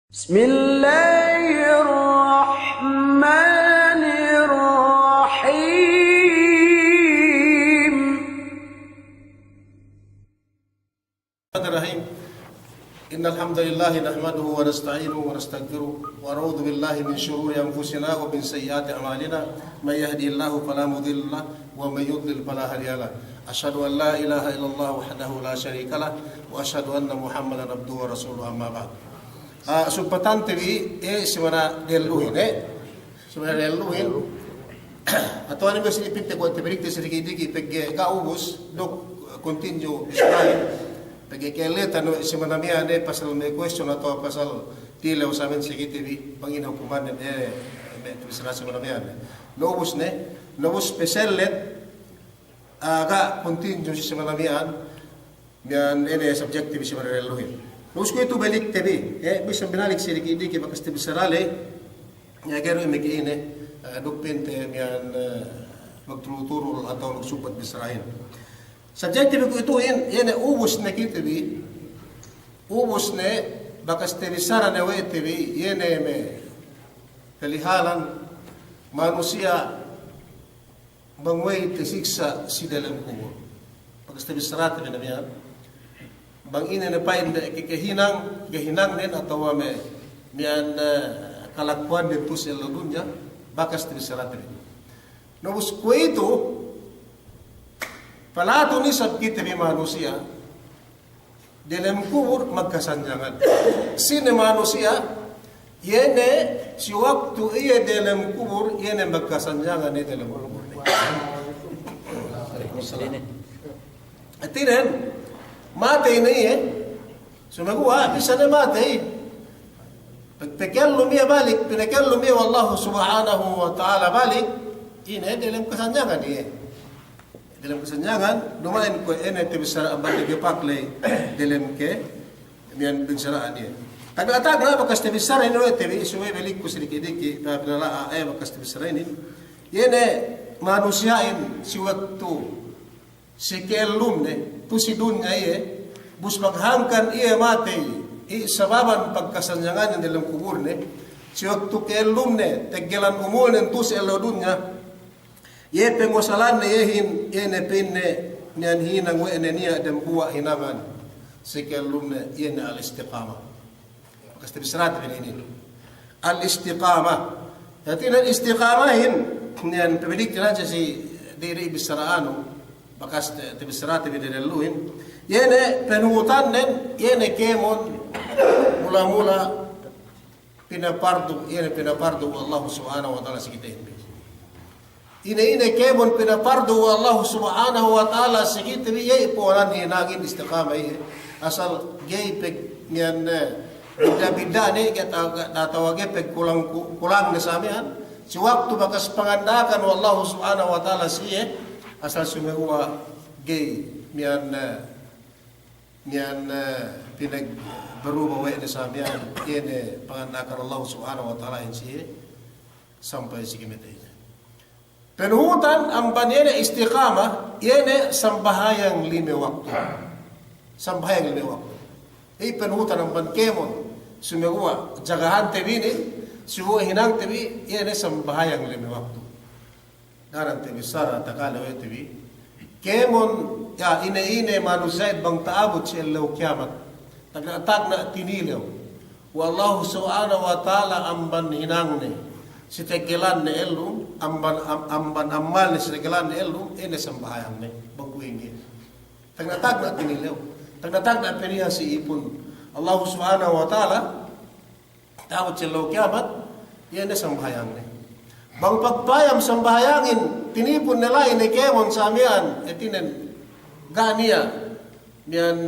Bismillahirrahmanirrahim. Innal hamdalillah nahmaduhu wa nasta'inuhu wa nastaghfiruh wa na'udzu billahi min shururi anfusina wa min sayyiati a'malina may yahdihillahu fala mudilla lahu wa may yudlil fala hadiya lahu. Asyhadu an la ilaha illallah wahdahu la syarika lahu wa asyhadu anna Muhammadan abduhu wa rasuluhu amma ba'd. Supatante vi semana delluhin atau ani besi dipinte ko te berikte sedikit pegge ka ubus dok continue Israel pegge keleta no semana mia ne pasal me question atau pasal tile usamen sedikit vi pangina hukuman me tulisra semana mia no ubus specialet aga continue semana mia mian ene subjective semana delluhin. Usko itu balik tebi, bisa binalik sedikit bakas tebi sarale, ya kero ini dupente mian magtuluturo atau magsupat bisrain. Subjektif itu ini ubus ne kitebi, ubus ne bakas tebi sarane we tebi, ini me kalihalan manusia bangway tesiksa si dalam kubur. Bakas tebi sarate na mian. Bang ini ne pain kehinang nen atau mian kalakuan de tus el dunya bakas trisarat ni. Nobus ko itu palato ni sab kita bi manusia dalam kubur magkasanjangan. Sine manusia yene si waktu iya dalam kubur yene magkasanjangan ni dalam kubur. Atiren mate ini sumagua bisa na mate pagpekellum ya balik pinakellum ya Allah subhanahu wa ta'ala balik ini dalam kesanjangan dalam kesanjangan dumain ko ene tibisara abad de pakle dalam ke mian binsaraan dia taga bakas tibisara ini tebi suwe balik ko sedikit ta pinala bakas tibisara ini yene manusiain si waktu sekellum ne pusi dunya bus maghangkan mate sababan pagkasanjangan ng dalam kubur ne si waktu kellum ne teggelan umul ng tus elo dunya pengosalan ne yene pinne niyan hinang we ne niya dem buwa hinangan si kellum ne yene al istiqama kasi bisrat ini al istiqama yatin al istiqamahin niyan pemilik jalan si diri bisaraano bakas tibisarati bideleluhin yene penuhutan nen yene kemon mula pinapardo Allah subhanahu wa ta'ala sikita ine kemon pinapardo Allah subhanahu wa ta'ala sikita ye poran hinangin istiqama asal gay pek niyan bida ne tatawage pek kulang na samihan si waktu bakas pangandakan Allah subhanahu wa ta'ala siye asal sumewa gay mian pinag berubah wa ini samian ini pangandakan Allah subhanahu wa ta'ala insiye sampai sikimete penuhutan ang banyene istiqama yene sambahayang lime waktu penuhutan ang bankemon sumewa jagahan tebini suwa hinang tebi yene sambahayang lime waktu daran tebi sara takala we tebi kemon ya ine manusia bang taabot si Allah kiamat tag na tinilaw wallahu subhanahu wa ta'ala amban hinang ne si tegelan ne elum amban amal ne si tegelan ne elum ene sambahayang ne baguingi tag na tinilaw tag na peniya si ipon Allah subhanahu wa ta'ala taabot si Allah kiamat ene sambahayang ne bang pagpayam sambahayangin tinipon nila kemon sa amian etinen gania mian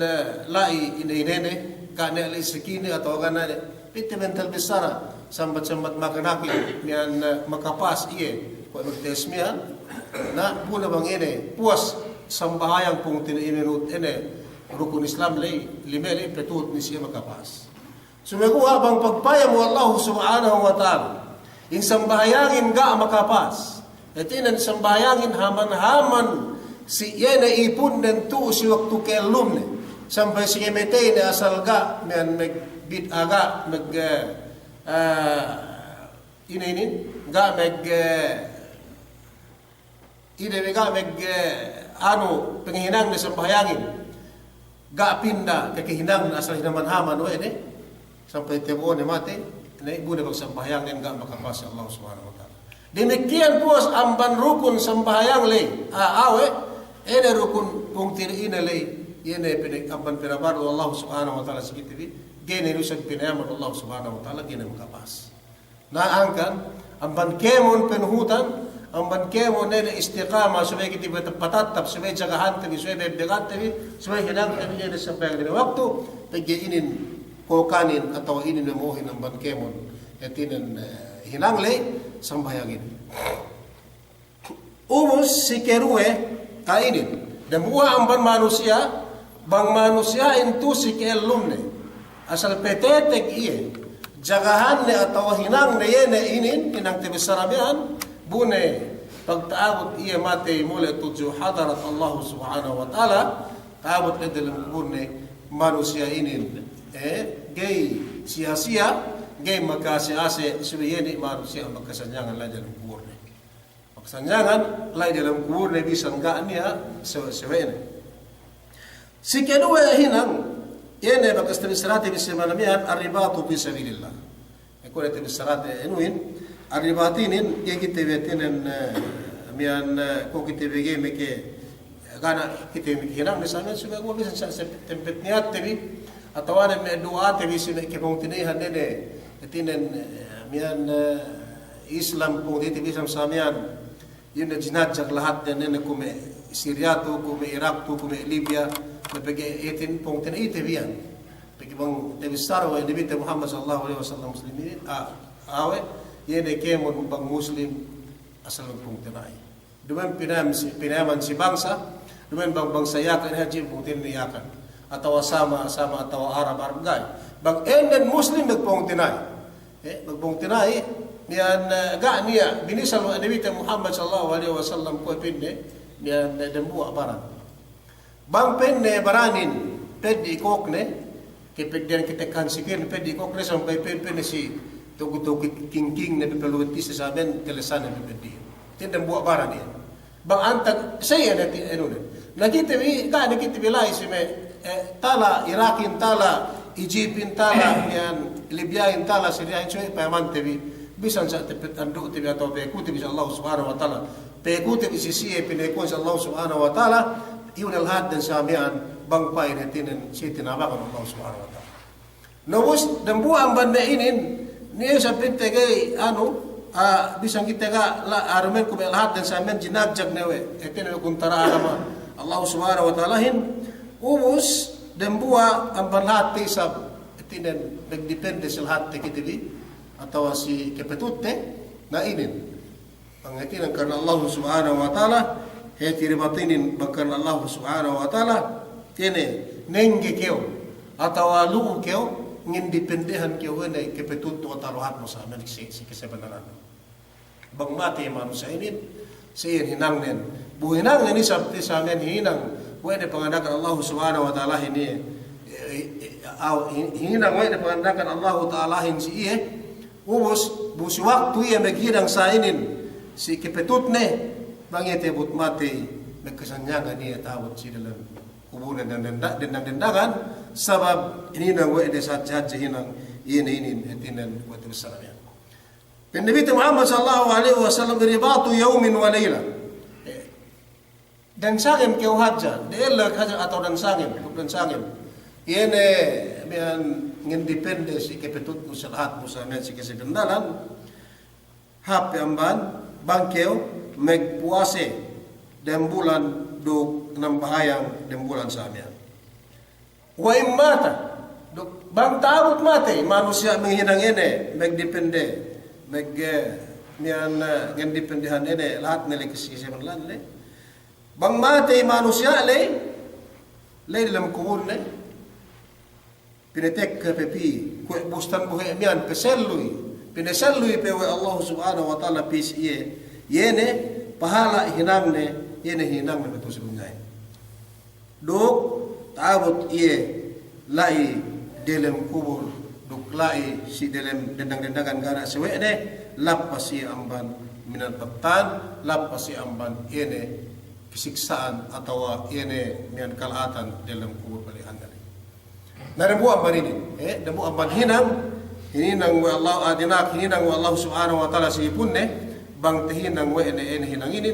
lai inene gania lai sekini atau gana piti mental besara sambat makanaki mian makapas ko magtesmian na puna bang puas sambahayang pung tiniminut rukun Islam lai limeli petut ni siya makapas sumekuha bang pagpayam Allah subhanahu wa ta'ala yung sambahayangin ga makapas. Itinan sambahayangin haman-haman si yena ipun den tu si waktu kellum ne. sampai si kemetay na asal ga men magbit aga mag inainin ga mag ga mag ano panghinang na sampahayangin ga pinda kakihinang na asal hinamanhaman o sampai tebo ni mati na ibu na magsampahayang din ga makapas Allah subhanahu wa ta'ala. Demikian pos amban rukun sampahayang lay awe ene rukun pungtir ina lay ene pinik amban pinabaru Allah subhanahu wa ta'ala sikitivi gene nusag pinayaman Allah subhanahu wa ta'ala gene makapas. Naangkan amban kemon penhutan amban kemon ene istiqama subay kiti patatap subay jagahan tabi subay bebdegat tabi subay hinang tabi ene sampayang din waktu pagi inin kokanin atau ini nemuhin ang bankemon etinan hinanglay sambayangin umos si kerue kainin dan buah amban manusia bang manusia itu si keelumne asal petetek iye jagahan ne atau hinang ne yene inin hinang tibisarabihan bune pagtaabot iye mati mula tujuh hadarat Allah subhanahu wa ta'ala taabot na dalam kubur ne manusia inin gay sia-sia gay magkasi-ase subiyeni manusia magkasanyangan lay dalam kubur ni magkasanyangan lay dalam kubur ni bisan gaan niya suwene si kedua hinang yene magkastabisarati bisamanamihan arribatu bisabilillah eko na tabisarati enuin arribatinin gay kitibetinin miyan ko kitibigay meke gana kitibigay hinang nisamin suwene ko bisan sa tempet niyat tibi atawana me doa te bisina ke pong tinihan nene tinen mian Islam pong dito bisam samian yun na jinadjak lahat na nene kume Syria to kume Iraq to kume Libya na pagi etin pong tinite biyan pagi bang tebisaro ay nabi Muhammad sallallahu alaihi wasallam muslimin awe yene kemon bang muslim asal pong tinay duman pinaman si bangsa duman bang bangsa yakan haji pong tiniyakan atau sama atau Arab gay bang enen muslim magpong tinay magpong tinay niyan ga niya binisal wa nabi Muhammad sallallahu alaihi wasallam ko pinne niyan dembu baran bang penne baranin pedi kokne ke pedden kita kansikin pedi kokne sampai penne si tugu king na pepeluti sa amen telesan na pedi tindem buat baran niya bang antag saya nati eno nakita wi ga nakita bilay si me tala Irakin tala Egyptin tala yan Libyain tala Syriain so paman tebi bisan sa tepet anduk tebi atau pekuti bisa Allah subhanahu wa ta'ala pekuti isi siye pinekon sa Allah subhanahu wa ta'ala iun alhad dan samian bangpay netinen si tinabakan Allah subhanahu wa ta'ala nawus dan buang banda inin niya sa pintegay bisan kita ga arumen kumelhat dan samian jinagjag newe etinen kuntara alama Allah subhanahu wa ta'ala hin umos dan buah amban hati sab itinen nagdepende sa hati kitibi atau si kepetute na inin pangatinan karena Allah subhanahu wa ta'ala heti ribatinin bakan Allah subhanahu wa ta'ala tiene nengge keo atau alu keo ngindependehan keo na kepetutu atau rohat mo sa amin si kesebenaran bang mati manusia inin siyan hinangnen buhinang ni sabti sa amin hinang wede pangadakan Allah subhanahu wa ta'ala ini hinang wede pangadakan Allah ta'ala ini si iye ubos busi waktu iya maghidang sa inin si kepetut ne bangete but mati magkasanyangan niya tawad si dalam kubunan dan dendangan sabab hinang wede sa jadja hinang inin etinan wa tabisalam yan Nabi Muhammad sallallahu alaihi wasallam ribatu yawmin wa layla dan sangim kau haja deelak haja atau dan sangim yene mian ngindepende si kepetut musalat musamen si kesebendalan hape amban bangkeu megpuase dan bulan do nambahayang dan bulan samian wa immata bang taabot mate manusia menghinang ene megdepende mian ngindependehan ene lahat nila kesebendalan le bang mati manusia lay dalam kubur ne pinetek ke pepi kue bustan buhe mian peselui pineselui pewe Allah subhanahu wa ta'ala pis yene pahala hinang ne yene hinang ne betul sebenarnya dok pagtaabot iye lai dalam kubur duk lai si dalam dendang-dendangan gara sewene lapas iye amban minal batan lapas iye amban ene kesiksaan atau ene mian kalahatan dalam kubur balihan dari. Narambu amban ini, narambu amban hinang wa Allah adinak hinang wa Allah subhanahu wa taala si punne bang tehinang wa ene hinang ini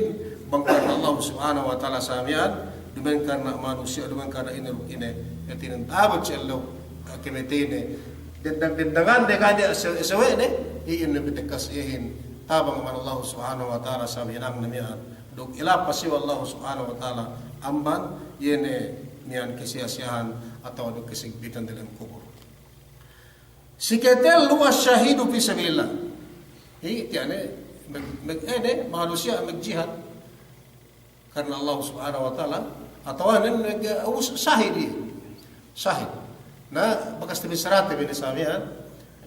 bang karena Allah subhanahu wa taala samian dengan karena manusia dengan karena ini etinan tabut cello kemetene dendangan dekade sewene iin betekas ihin tabang man Allah subhanahu wa taala samian namian dok ila pasi Allah subhanahu wa taala amban yene nian kesia-siahan atau dok kesigbitan dalam kubur. Siketel luas syahidu fi sabilillah. Yani manusia magjihad karena Allah subhanahu wa taala atau syahid. Syahid. Nah, bakas tabi sarate bin samian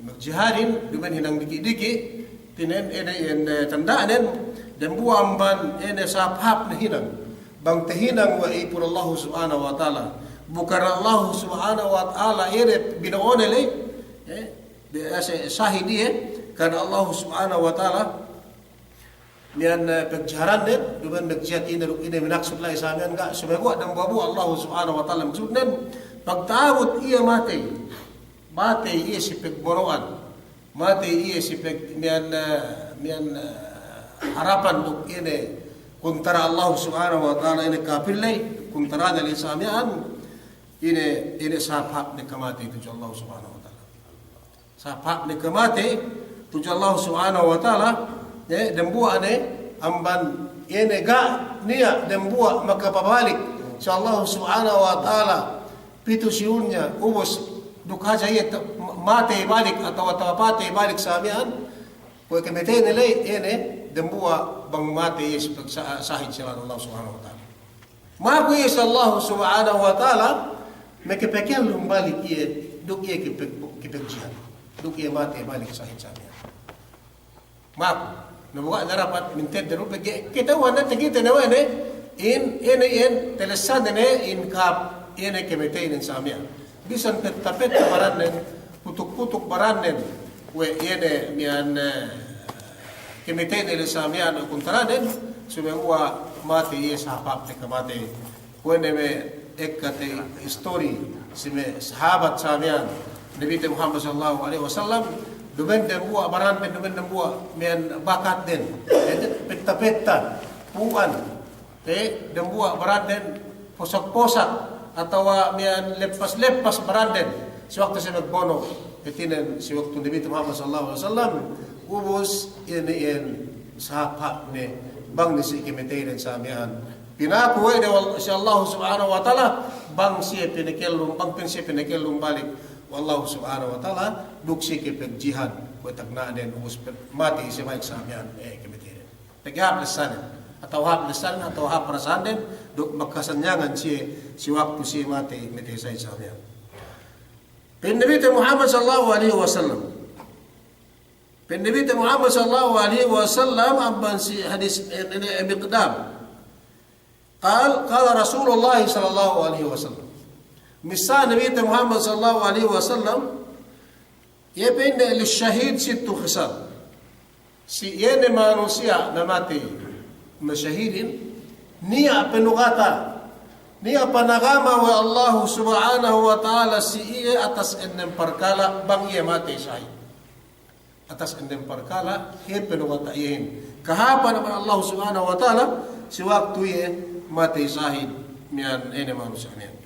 magjihadin dengan hinang diki-diki tinen ene tandaanen dan buamban ene saphap na hinang bang tehinang wa ipur Allah subhanahu wa taala bukan Allah subhanahu wa taala ere binaonele syahidi karena Allah subhanahu wa ta'ala mian pagjaran din duman nagjiyat ini minaksud la isamian ka sumago dan babu Allah subhanahu wa ta'ala maksud din pagtaawot iya mate iya si pagboroan mate iya si pag mian harapan duk ini kuntara Allah subhanahu wa ta'ala ini kafirlay kuntara dal isamian ini sahab ni kamati itu Allah subhanahu wa ta'ala sahab ni kamati tujuh Allah subhanahu wa ta'ala dan buat ni amban ini ga niya dan buat maka pabalik sa Allah subhanahu wa ta'ala pitu siunnya ubos dukha jaya mate balik atau tapate balik sa amian kung kemete nila ini dan buat bang mate is sahid sa Allah subhanahu wa ta'ala maku is Allah subhanahu wa ta'ala makipekyan lumbalik iya duk iya kipekjihan duk iya mati balik sahid samian. Maaf, nabuka na rapat minted na rupa. Kita wana tigita na wana in telesan na in kap in kemetay ng samian. Bisan tapet na baranen, putuk-putuk baranen, we in miyan kemetay na samian o kuntaranen, sumewa mati iya sahapap na kamati. Kuwene me ekkate story si me sahabat samian. Nabi Muhammad sallallahu alaihi wasallam dumen den buah baran dumen den buah mian bakat den peta-peta puan den buah baran den posak-posak atau mian lepas-lepas baran den sewaktu sa nagbono itinen si waktu Nabi Muhammad sallallahu alaihi wasallam ubos in sahap ni bang ni si kimitay den samian pinakuha de si Allah subhanahu wa taala bang siya pinakelum bang siya pinakelum balik wallahu subhanahu wa ta'ala duksi ke jihad ko tagna den ubus mati si maik samian kemetiren tagap lesan atau hap lesan atau hap perasaan den duk makasanyangan si waktu si mati meti sai samian Nabi Muhammad sallallahu alaihi wasallam Nabi Muhammad sallallahu alaihi wasallam amban si hadis miqdam قال رسول الله صلى الله عليه وسلم misal Nabi Muhammad sallallahu alaihi wasallam yebin lishahid sittu khisal si yene manusia na mati masyahidin niya penugata niya panagama wa Allah subhanahu wa ta'ala si iya atas ennem perkala bang iya mati syahid atas ennem perkala iya penugata iyin kahapan naman Allah subhanahu wa ta'ala si waktu iya mati syahid miyan ene manusia miyan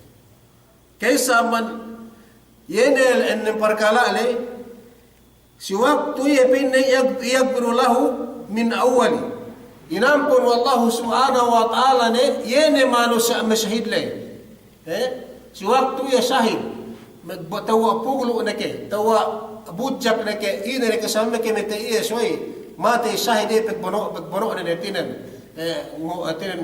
kaysa man yenel en perkala le si waktu ye pinne yaghfiru lahu min awwali inampun wallahu subhanahu wa ta'ala ne yene manusia mashahid le si waktu ye shahid magtawa puglo nake tawa bujak nake ine ne kasama ke mete ye soy mate shahid e pagbono ne tinan ngo atin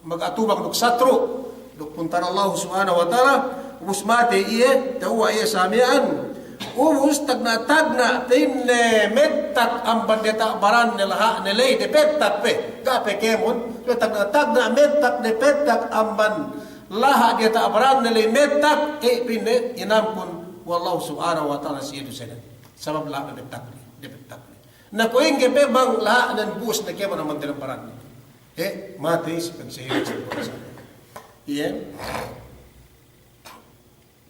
magatubang duk satro duk puntar Allah subhanahu wa ta'ala ubus mati iya tawa iya samian ubus tagna tinne mettak amban deta baran nelaha nelay de pettak pe gape kemon tagna mettak de pettak amban laha dia tak beran nilai metak pinne inampun wallahu subhanahu wa ta'ala siya sana sabab laha de petak na ko inge pe bang laha nan bus na kema naman dalam beran mati seperti saya iya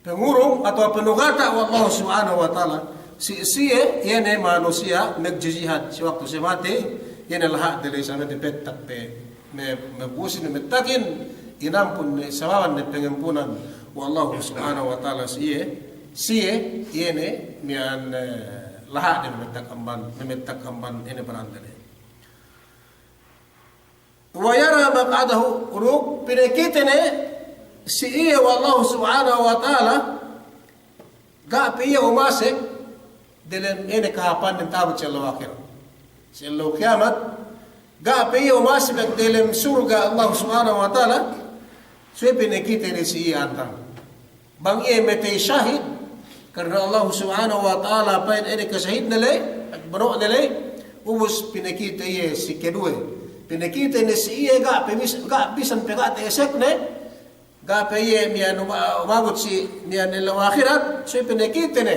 pengurung atau penugata wallahu subhanahu wa ta'ala siya yan manusia nagjihad si waktu siya mati yan laha dari sana de petak pe mebusin metakin inampun sawawan ne pengampunan wallahu subhanahu wa ta'ala siya yene mian laha de memetak amban ene barandale wa yara maqadahu uruk pinakitene siya wallahu subhanahu wa ta'ala ga piya umase delen ene kahapan ng tawad sa Allah akhir sa Allah kiamat ga piya umase delen surga Allah subhanahu wa ta'ala so pinakitene siya antang bang mete syahid karena Allah subhanahu wa ta'ala pain ene kasahid nalay at baro nalay ubus pinakita iya si kedua pinakita ni si iya ga bisan pegate esek ne ga paye miyan umabot si miyan ilaw akhirat so pinakita ne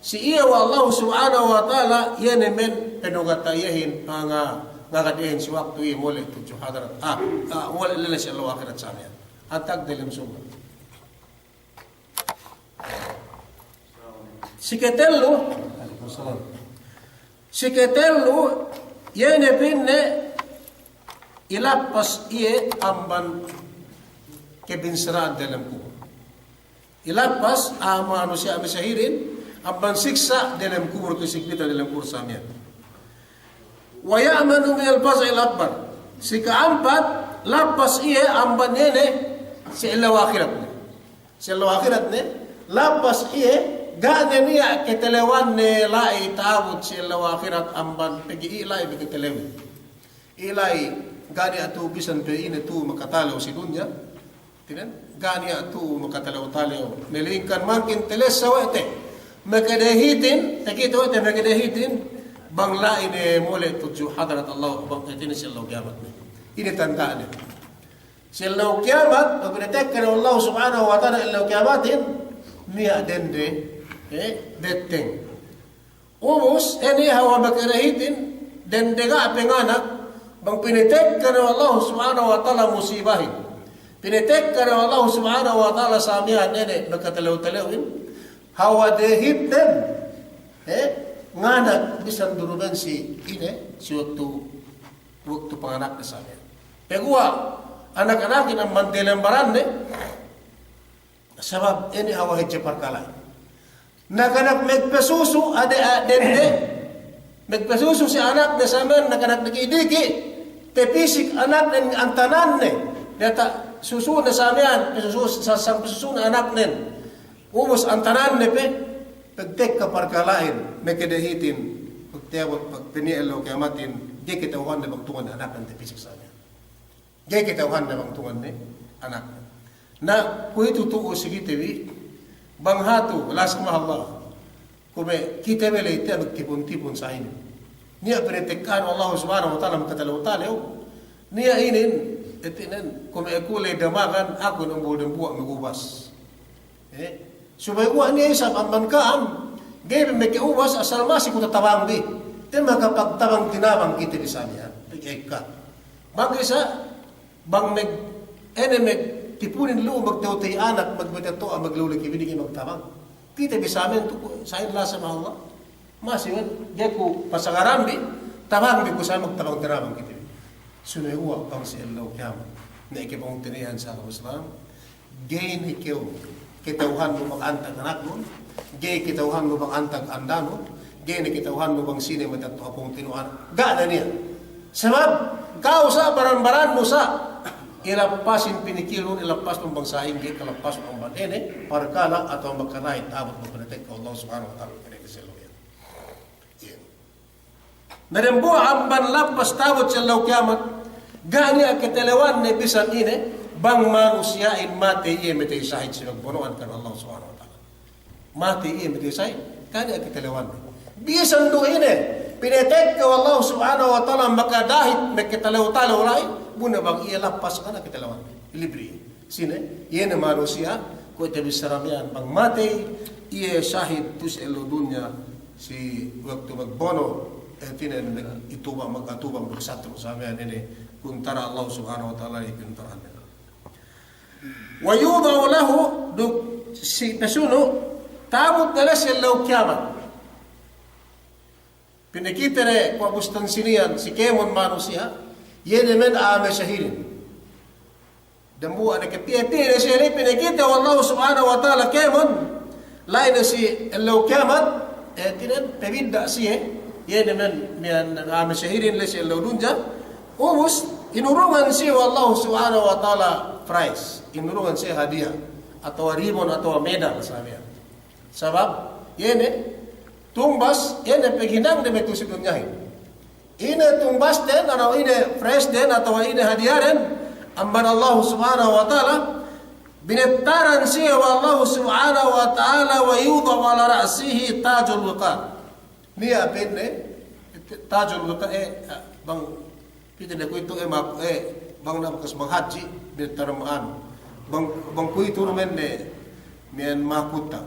si iya wa Allah subhanahu wa ta'ala yan men penugatayahin nga ngakadihin si waktu iya muli tujuh hadarat wala ilala si ilaw akhirat sa amin atag dalim summa Siketelu yene pinne ilapas iye amban kebinsaraan dalam kubur. Ilapas manusia masahirin amban siksa dalam kubur kesikbita dalam kubur samian. Wa ya'manu min al-fas'il akbar. Si keempat lapas iye amban yene si ilaw akhirat ne. Si ilaw akhirat ne lapas iye gane niya ketelewan ne lai tawud si ilaw akhirat amban pegi ilay begitelewan ilay gani atu bisan pe ine tu makatalaw si dunya tinan gani atu makatalaw talaw nilingkan mangkin teles sawete makadehitin takito ite makadehitin bang lai ne mole tuju hadarat Allah bang itin si ilaw kiamat ini tandaan si ilaw kiamat pag pinatekkan Allah subhanahu wa ta'ala ilaw kiamatin niya dende deteng umus eni hawa makarahitin dan dega penganak bang pinitek kana Allah subhanahu wa ta'ala musibahin pinitek kana Allah subhanahu wa ta'ala samihan ene makatalaw-talawin hawa dehit den nganak bisan duruban si ine si waktu panganak na samihan pegua anak-anakin ang mandilambaran sabab eni hawa hidya parkalay nakanak megpasuso dende megpasuso si anak na saman nakanak nagidiki tepisik anak nen antanan ne data susu na samian susu sa susu na anak nen ubos antanan ne pe pagtek ka parkalain mekedehitin pagtewot pagpinielo kiamatin di kita uhan na bangtungan anak ng tepisik sa amin di kita uhan na bangtungan ne anak na kuito tuo sige tewi bang hatu lasma Allah kume kita bele ite magtipon-tipon sa inin niya pinitekkan Allah subhanahu wa ta'ala makatalaw-talaw niya inin itinan kume kulay damagan ako ng budang buwa magubas sumayguwa niya isang amman kaam gabi may kiubas asal masi ko tatawang di ito makapagtawang tinawang kita di sa niya pag-eka mag-isa bang tipunin lu magtawtay anak magmatato ang maglulog ibinigay magtabang kita bisamin to sa lasa ma Allah masiwan geku pasangarambi tabang bi ko sa magtabang tinabang kita sunuwa pang si Allah kiyama na ikipong tinihan sa Islam gay ni kiyo kitawhan mo mag-antag anak mo gay kitawhan mo mag-antag andano gay ni kitawhan mo bang sine matato apong tinuan gana niya sabab kausa baran-baran mo sa ilapasin pinikilon, ilapas ng bangsaing gate, ilapas ng banene, parkala atau magkanahit abot mo panatek Allah subhanahu wa ta'ala pinagkasilo yan. Narimbo ang banlapas tawad sa law kiamat, gani ang kitelewan ni bisan ine, bang manusyain mati iya metay sahid sa magbunuan kan Allah subhanahu wa ta'ala. Mati iya metay sahid, gani ang kitelewan. Bisan do ine, pinatek ka Allah subhanahu wa ta'ala makadahit makitalaw-talaw rai, muna bang iya lapas ka na kitalawan. Libre. sini yene manusia ko te bisaramian bang mate iye syahid tus elo dunya si waktu magbono tinen ituba magatuba bersatu samian ini kuntara Allah subhanahu wa taala ikuntaran wa yudau lahu duk si nasunu tabut dalas elo kiamat pinakitere ko bustan sinian si kemon manusia yene men ame shahirin dambu ana kepiye seri pinakita wallahu subhanahu wa taala kemon lain si elo kiamat tinen pebida si yene men ame shahirin le si elo dunja umus inurungan si wallahu subhanahu wa taala prize inurungan si hadiah atau ribbon atau medal sabian sabab yene tumbas yene peginang de betu si dunyahin ine tumbas den atau ine fresh den atau ine hadiah den amban Allah subhanahu wa ta'ala binetaran siya wa Allah subhanahu wa ta'ala wa yudha ala ra'sihi tajul wiqar niya pinne tajul wiqar bang pitene ko ito bang nabakas bang haji binetaran bang ko ito men men makuta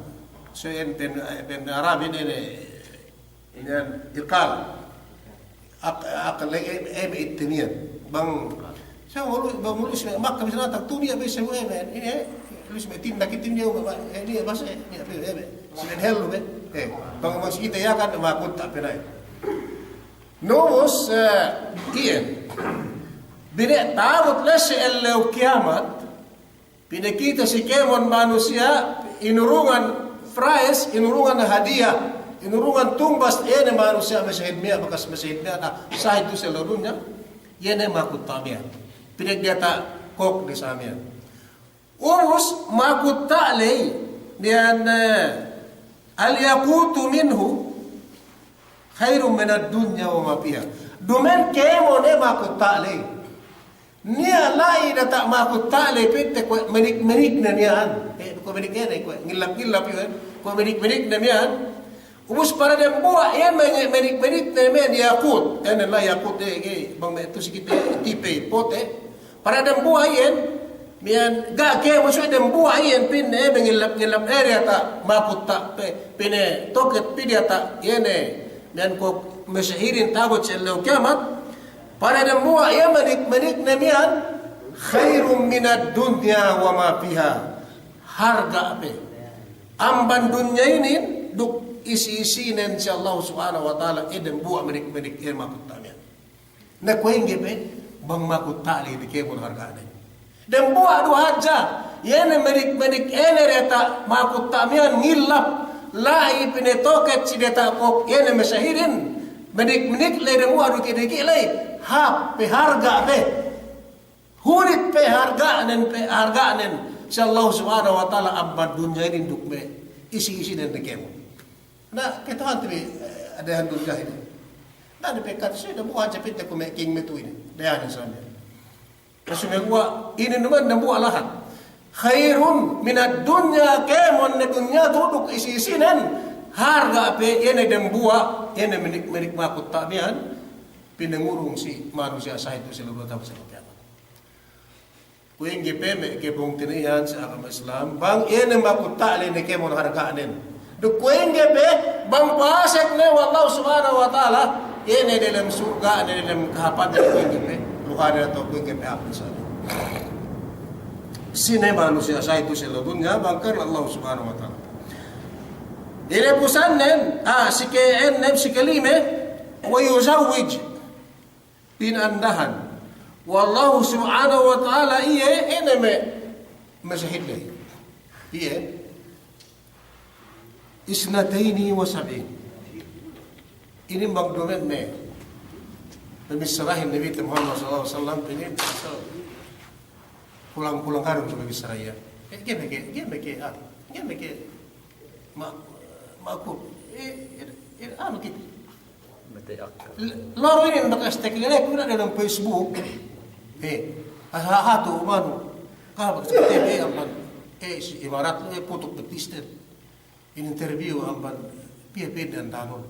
so enten ben arabi ne yan iqal akal itniyan bang saya mulus makam sana tak tunia bisa gue ini lus tindak tindak ini bahasa ini sinen hello bang masih kita ya kan makut tak pernah nus kian bine tabut lesi elo kiamat bine kita si kemon manusia inurungan prize inurungan hadiah inurungan tumbas ene manusia masih mia bekas masih mia sah itu seluruhnya yene makut tamia pinagdata kok di samian urus makut ta'lay niyan al-yaqutu minhu khairun min ad-dunya wa ma fiha dumen kemo ne makut ta'lay niya lai na tak makut ta'lay pitte ko menik na niyan ko menik ne ko ngilap yun ko menik na niyan ubus para dem buah yan menik na men yaqut en la yaqut bang to sikite tipe pote para dem buah yan mian ga ke mo dem buah yan pin ngilap area ta makut ta pine toket pidiata yene dan ko mashahirin tabot selo kiamat para dem buah yan menik na mian khairum min ad-dunya wa ma fiha harga pe amban dunya ini duk isi-isinen si Allah subhanahu wa ta'ala edem buah menik makut ta mian na kuenge pe bang makut tali di kebun hargane dan buah dua haja yene medik ene reta makut tamian ngilap lai pine toket si deta kok yene masyahirin medik le de buah du kide lai ha pe harga pe hurit pe harganen si Allah subhanahu wa ta'ala abad dunya ini duk me isi den de kebun na kita hantu ada hantu jahil na depekat sudah buah japit ko me king metu ini dayan sana Rasulullah gua ini naman buah lahat khairun min ad-dunya kemon ne dunya tuduk isi-isinen harga pe ene dem buah ene menik makut tabian pinengurung si manusia sa itu seluruh tahun sekian kuing gpm ke bong tinihan sa agama Islam bang ene makut tali ne kemon hargaanen du kuing gp bang pasek ne wallahu subhanahu wa ta'ala ene dalam surga ene dalam kahapan kuing gp luhada atau kuing gp apa sana sine manusia sa itu seluruh dunia bangkar Allah subhanahu wa ta'ala ile pusannen si KN si kalime wa yuzawwij pinandahan wallahu subhanahu wa ta'ala iye eneme masahid leh iye isnataini wa sab'in ini magdumen ne pemisrahin Nabi Muhammad sallallahu alaihi wasallam ini pulang harum sebagai seraya gimana makub anu kita laro ini bakas teknik kuna dalam Facebook hatu manu kalau bakas TV amban si ibarat putuk betisten in interview amban PP dan tangon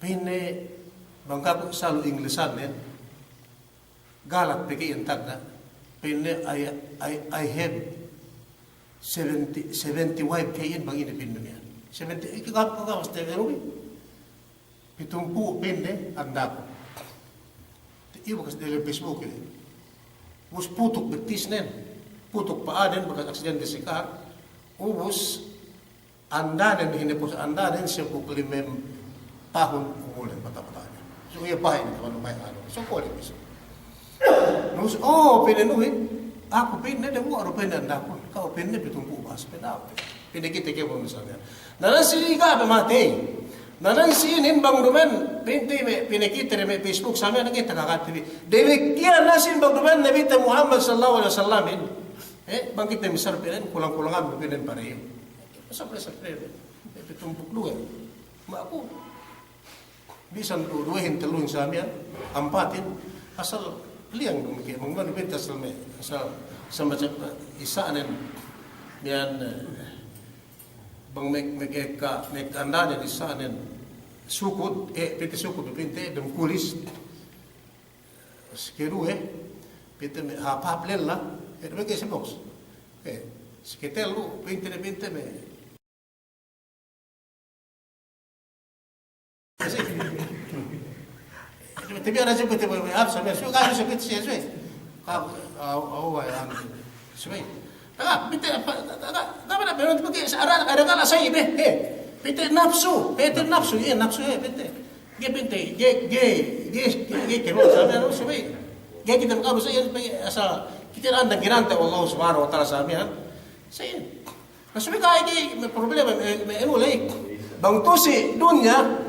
pine bangka selalu Inglesan ne galak peki entak da Pinne I have 70 wife kayin bang ini pinne niya. 70 ikagap ko ka basta pero pitumpu pinne anda ko. Iba kasi dalam Facebook ini. Bus putuk betis nen. Putuk paaden bekas aksidente si kar. Ubus andanen hinipos andanen 15 tahun umulan mata-matanya. So iya bahay ni kaman may ano. So ko rin isa. Nus pinenuhin. Ako pinne de mo aro pinne anda ko. Kau pinne pitumpu bas pedaw. Pinne kita ke mo misalnya. Nanan siliga ba mate. Nanan sinin bang dumen pinti me pinakita me Facebook sa amin nakita kakatibi. Demikian nasin bang dumen Nabi Muhammad sallallahu alaihi wasallam bang kita misal pinen kulang-kulangan pinen pareho. Sampai sampai pitumpuk dua. Maku bisan duhin telung sa amin ampatin asal liang dumike mangman pintas me asal semacam isaanen yan bang mek andanen isaanen sukut piti sukut pinte dem kulis skeru pinte me hap lella me ke sebox sketelu pinte me Tapi ada sebut apa sampai suka ada sebut sesuai au yang sesuai tak pinte apa ada beron pakai ada kala saya pinte nafsu pinte ge kero sampai sesuai ge kita kalau saya asal kita anda girante Allah Subhanahu wa taala sampai saya sesuai kayak problema emulai bang tusi dunia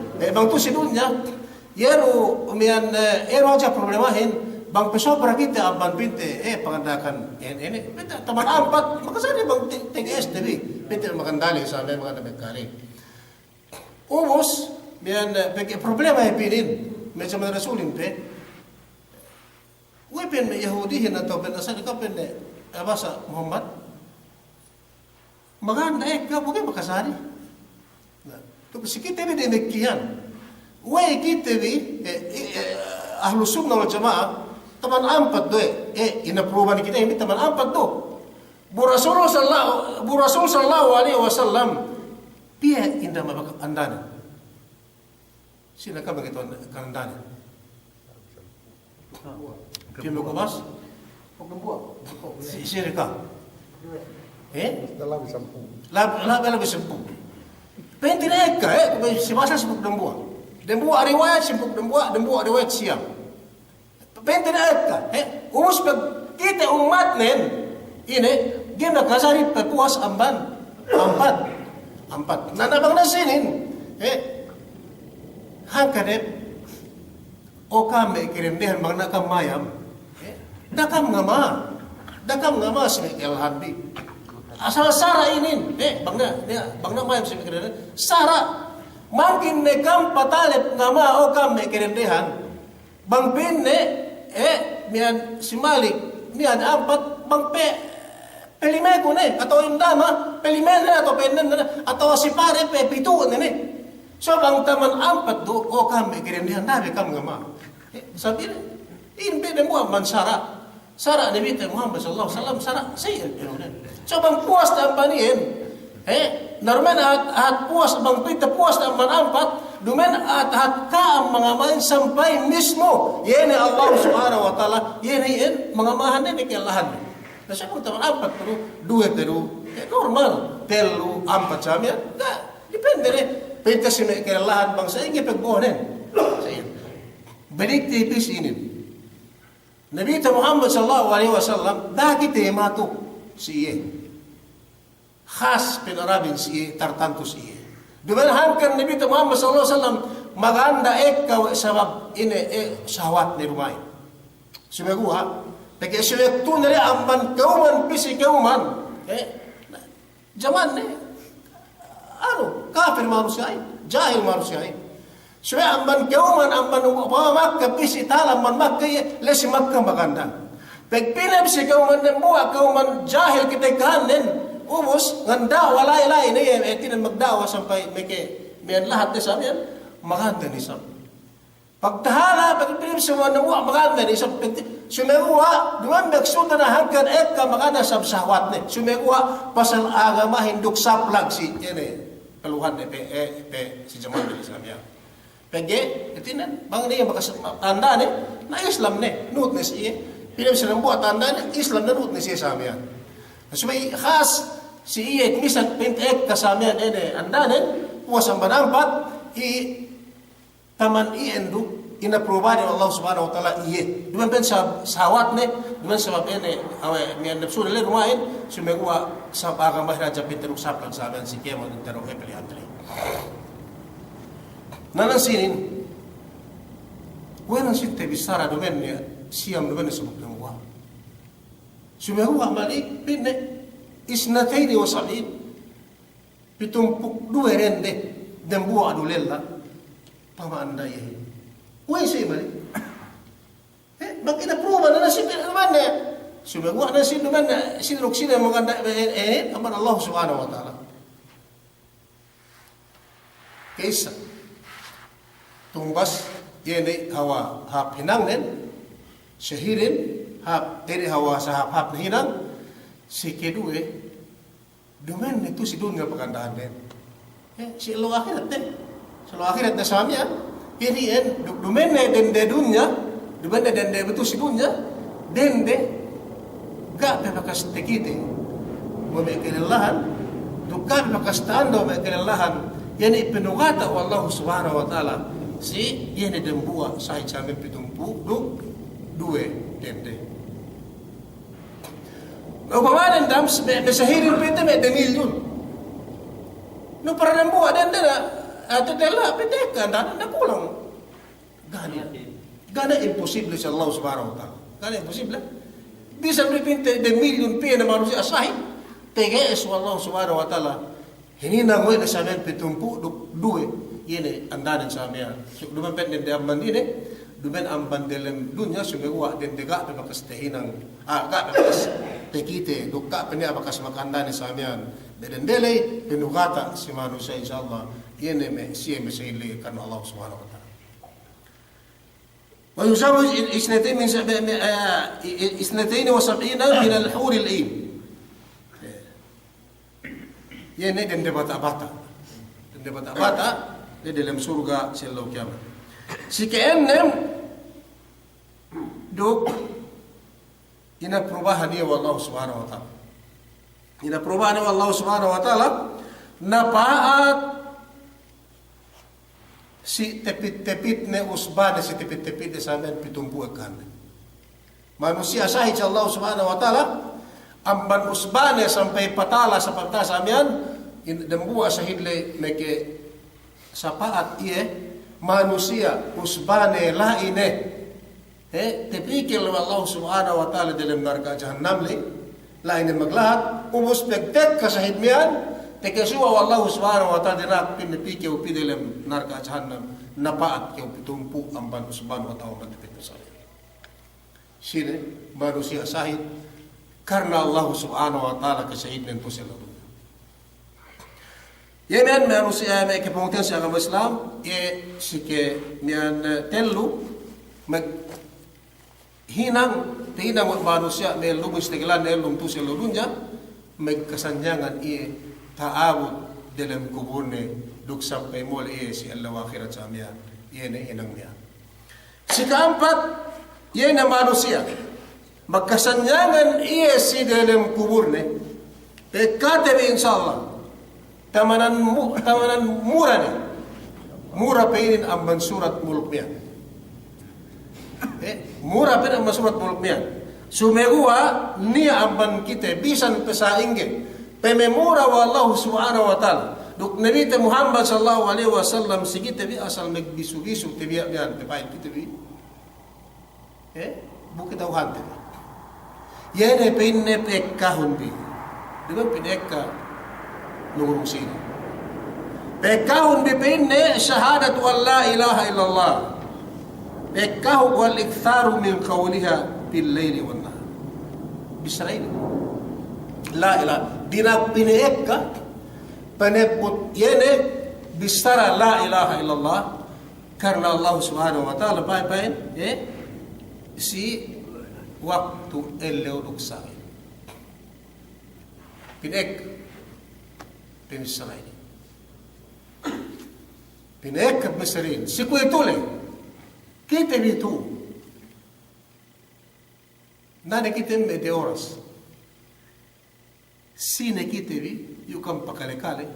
Yero umian aja problemahin bang pesobra kita amban pinte pangandakan ini pinte taman ampat makasari bang TGS debi pinte makandali sampai makandali kari umos mian bagi problema ipinin macam rasulin pe wepen yahudihin atau pen asal ka pen abasa Muhammad maganda ka bukan makasari nah tu sikit ini demikian Wai kita bi ahlu sunnah wal jamaah teman ampat doe ina perubahan kita ini teman ampat do bu Rasul sallallahu alaihi wasallam pia inda mabak andana sila ka begitu andana pia mo bas sila ka dalam sampu dalam sampu pentina ka si masa sebut dembua Dembua riwayat simpuk dembua riwayat siang. Penting ka, umus pag kita umat nen ini gina kasari pepuas ampat. Nanabang nasinin hangkadep o kami kirimdehan bang nakamayam. Dakam ngama si Mikael Hanbi. Asal Sara inin bang na mayam si Mikael Sara Mungkin nekam patalip ngama o kam mekirendehan bang pinne mian si Malik mian ampat bang pelime ko ne atau indama pelime na atau penen na atau si pare pitu ne so bang taman ampat do o kam mekirendehan nabi kam ngama sabi in be mo man Sara Nabi Muhammad sallallahu alaihi wasallam Sara say so bang puas ta panin Norman at puas bang pita puas na manampat dumen at ka ang mga main sampai mismo yene Allah subhanahu wa ta'ala yene mga mahan ni kailahan na siya kung taman-ampat pero duwe pero normal telu ampat sa amin depende rin pita sino kailahan bang sa ingi pagbuhanin balik tipis inin Nabi Muhammad sallallahu alaihi wasallam dagi tema to siye khas pinarabin si tartanto si dumalhan Nabi Muhammad sallallahu alaihi wasallam maganda sabab ini syahwat ni rumay sumaguha lagi syahwat tu nari amban kauman pisi kauman zaman ni kafir manusia jahil manusia syahwat amban kauman amban Makkah pisi talam man Makkah lesi Makkah maganda pagpilip si kauman buwa kauman jahil kita kanin Ubus, nganda walay-lay na tinan magdawa sampai may lahat na sabi yan, maganda ni Sam. Pagtahala, pagpilip semua namuha maganda ni sumeguha, duman beksuda na hanggan ka maganda sa sahwat ni. Sumeguha, pasal agama hinduk saplag si, yan kaluhan si Jamal bin Islam yan. Pege, itinan, bang niya makasanda ni, na Islam ni, nuot ni siya. Pilip siya ng buhat, tanda ni, Islam na nuot ni siya sa amin yan. So may khas, si iya, misan pintek kasamihan anda ni, puwasang banampat, taman iendu inaproba ni Allah subhanahu wa ta'ala iye duman ben sa sawat ne duman sa mabene awe mian nafsu le rumain sumegwa sa agama raja pinteruk saplan sa ben si kemo intero hepeli andre nanan sinin wenan sitte bisara dumen ne siam dumen subuk nangwa sumegwa malik pinne isnataini wa sab'in pitumpuk dua rende dembu adulella pamanda ye why say mali bakit na-prova na nasibin naman sumagawa na sin naman sinurok sila maganda aman Allah subhanahu wa ta'ala kaysa tumbas yan hawa hap hinangnen syahirin hap hawa sa hap hinang si kedue dumen itu si dun nga pagandaan din si ilo akhirat din sa ilo akhirat na sa amya kirian dumen na dende dunya dumen na dende betul si dunya dende gak bebakas tekite mo may kailangan duka bebakas tando may kailangan yan ipinugata wa Allah subhanahu wa ta'ala si yan dembuwa sa amin pitumpu duwe dende upaman dam mesahirin pita may demilyon no para dembuwa dende na ato dela pedeka na kulang gana imposible sa Allah subhanahu wa ta'ala gana imposible bisa berpinta de milyon pia na manusia asahi teges Allah subhanahu wa ta'ala hinina ngoy na samen pitumpu duwe yene andanan sa amya duman pen de amban ine dumen amban delem dunya sumegwa den dega pe makastehinang ka pekas tekite dukka penya bakas makandan sa amyan den dele penugata si manusia insyaallah yene me siya mesili kan Allah subhanahu wa ta'ala wa yuzawij isnatayn min 72 min al-hur al-ain yene den de bata-bata di dalam surga selalu kiamat si keenam duk ina perubahan ya Allah subhanahu wa ta'ala ina perubahan ya Allah subhanahu wa ta'ala napaat si tepit-tepit ne usbane si tepit-tepit sa amin pitumpu akan manusia sahih Allah subhanahu wa ta'ala amban usbane sampai patala sa pagta sa amin dembuwa sa hidle meke sapaat iye manusia usbane laine tepikil Allah subhanahu wa ta'ala dalam neraka jahannam laine maglahat umus pegtek ka sa hidmian tekasuwa Allah subhanahu wa ta'ala dinak pinipike upi dalam neraka jahannam napaat ke upitumpu amban subhanahu wa ta'ala matipit sa sini manusia sahid karena Allah subhanahu wa ta'ala kasahid nito sila yemen manusia may kepungtian sa agama Islam sike mian telu mag hinang manusia may lumus tegelan elum tu sila dunya magkasanyangan taawud dalam kuburne duk sampai mol si Allah akhirat sa miya yene hinang miya si keempat yene manusia magkasanyangan si dalam kuburne pekate insyaallah tamanan murah nih murah peinin amban surat mulknya murah peinin amban surat mulknya sumegua nia amban kita bisan pesaingge pememura wa Allah subhanahu wa ta'ala duk Nabi Muhammad sallallahu alaihi wasallam sigita bi asal magbisu-bisu tibiya yan pepay kita bi bukit tauhan tibi yene pinne pekkahun bi diba pinekka nurung sini pekkahun bi pinne syahadatu an la ilaha illallah pekkahu wal iktharu min qawliha bil layli wan nahar bisrail la ilaha dinak pinekka paneput yene bistara la ilaha illallah karena Allah subhanahu wa ta'ala papain si waktu elleuduk sa'in pinek pinisrain pinek misarin si kuitule kita bitu nane kita mede oras sine kita bi yukam pakale-kale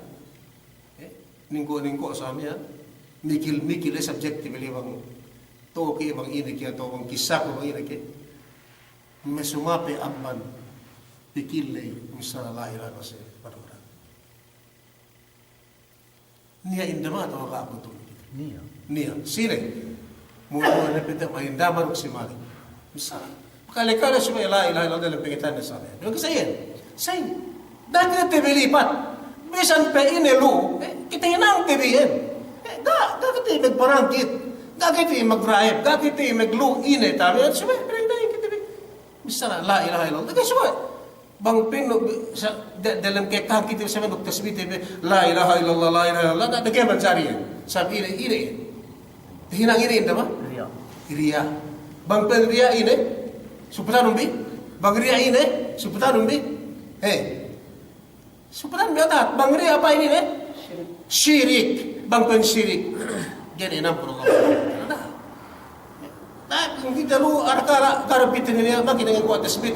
ningko sa amin mikil subjektif bang to ke bang ini ke to bang kisah ko bang ini ke mesumape amman pikille misala la ilaha illallah niya indama to ka abuto niya sine mo repete ma indama si mali misala kale si la ilaha illallah dalam pengitan sa amin yung say dati te belipat bisan pe inelu kita hinang tibihin kita magparangkit kita mag-drive kita maglu ine tabi suwe pinagdahin kita misala la ilaha illallah kasi suwe bang pino dalam kekang kita sa mga tasbih la ilaha illallah la ilaha illallah na nagkaman sari sabi ine hinang ine indama riya bang pen riya ine suputanum bi bang riya ine suputanum bi suputanum bi atat bang riya apa ini syirik bang pen syirik jadi nampur Allah kung kita lu arkara karapitin niya bagi dengan kuat tasbih